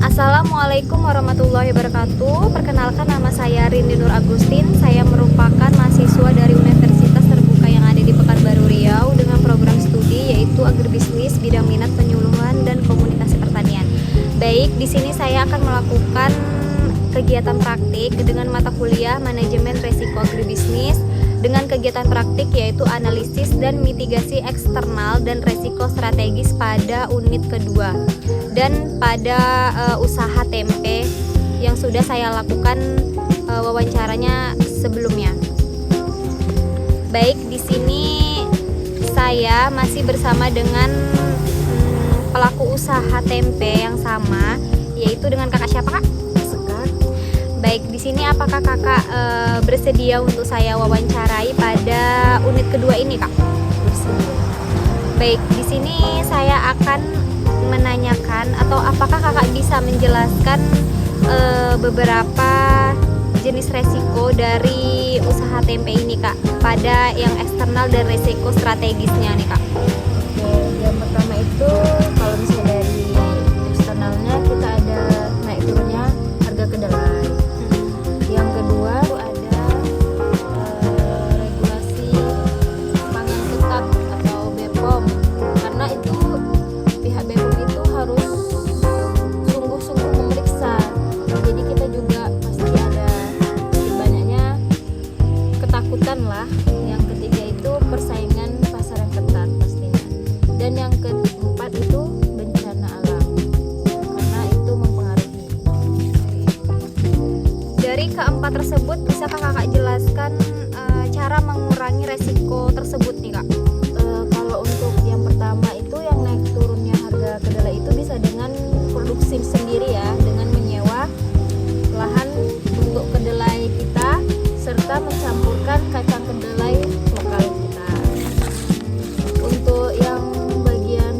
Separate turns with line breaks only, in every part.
Assalamualaikum warahmatullahi wabarakatuh. Perkenalkan, nama saya Rindi Nur Agustin. Saya merupakan mahasiswa dari Universitas Terbuka yang ada di Pekanbaru Riau dengan program studi yaitu agribisnis bidang minat penyuluhan dan komunikasi pertanian. Baik, di sini saya akan melakukan kegiatan praktik dengan mata kuliah manajemen resiko agribisnis dengan kegiatan praktik yaitu analisis dan mitigasi eksternal dan resiko strategis pada unit kedua dan pada usaha tempe yang sudah saya lakukan wawancaranya sebelumnya. Baik, di sini saya masih bersama dengan pelaku usaha tempe yang sama, yaitu dengan kakak siapa, Kak?
Sekar.
Baik, di sini apakah kakak bersedia untuk saya wawancarai pada unit kedua ini, Kak?
Bersedia.
Baik, di sini saya akan menanyakan atau apakah kakak bisa menjelaskan beberapa jenis resiko dari usaha tempe ini, Kak, pada yang eksternal dan resiko strategisnya nih, Kak.
Oke, yang pertama itu kalau misalnya dari eksternalnya kita ada naik turunnya harga kedelai. Yang kedua itu ada regulasi pangan tetap atau BPOM, karena itu pihak BPOM itu harus sungguh-sungguh memeriksa. Jadi kita juga pasti ada sedikit banyaknya ketakutan lah. Yang ketiga itu persaingan pasar yang ketat pastinya. Dan yang keempat itu bencana alam, karena itu mempengaruhi.
Dari keempat tersebut, bisakah kakak jelaskan cara mengurangi resiko tersebut nih, Kak?
Kalau untuk yang pertama itu yang naik turunnya harga kedelai itu bisa dengan produksi sendiri ya, dengan menyewa lahan untuk kedelai kita serta mencampurkan kacang kedelai lokal kita. Untuk yang bagian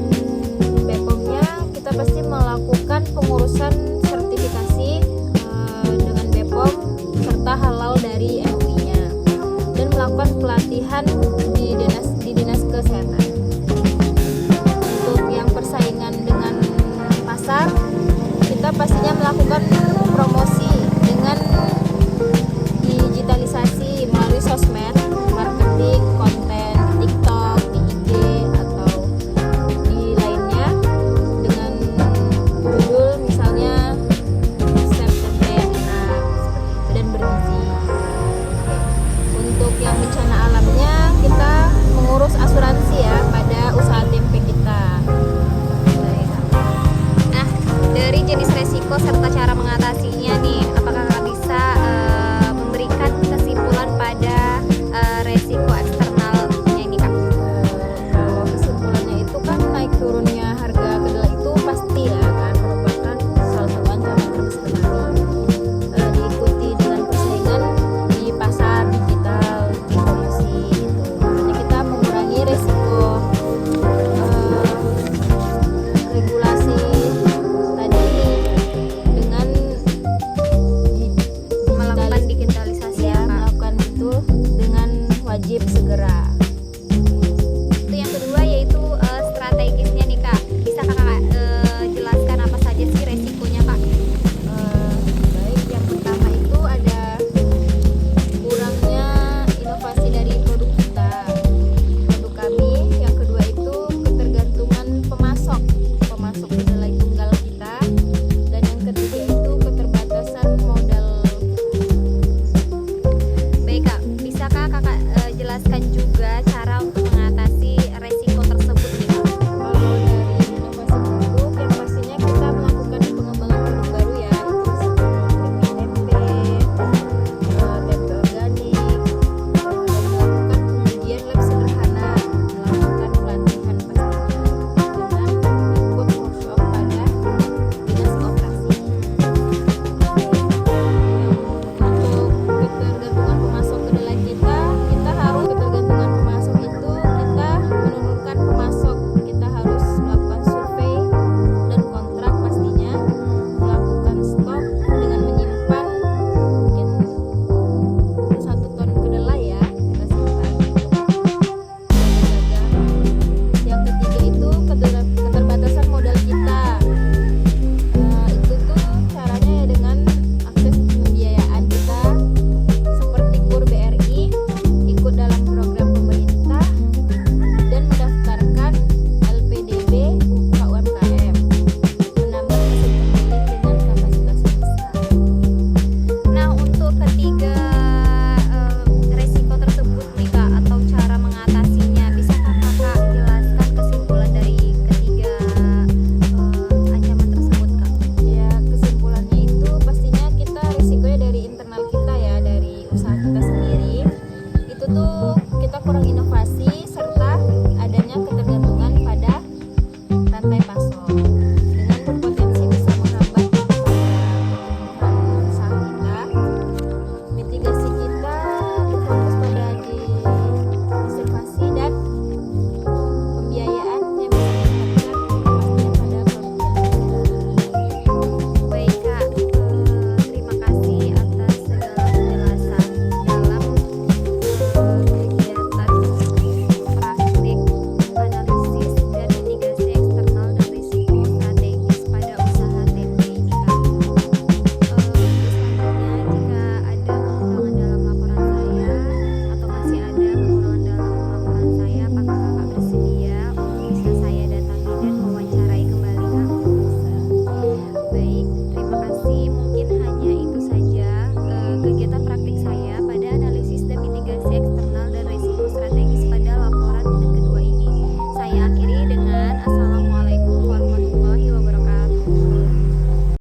BPOM-nya kita pasti melakukan pengurusan sertifikasi dengan BPOM serta halal dari MUI-nya dan melakukan pelatihan di dinas kesehatan. Untuk yang persaingan dengan pasar, kita pastinya melakukan promosi dengan digitalisasi melalui sosmed, marketing, konten, TikTok, di IG atau di lainnya dengan judul misalnya resep tempe yang enak seperti itu dan bergizi. Untuk yang bencana alamnya kita mengurus asuransi ya pada usaha tempe kita.
Nah, dari jenis resiko serta cara mengatasinya nih,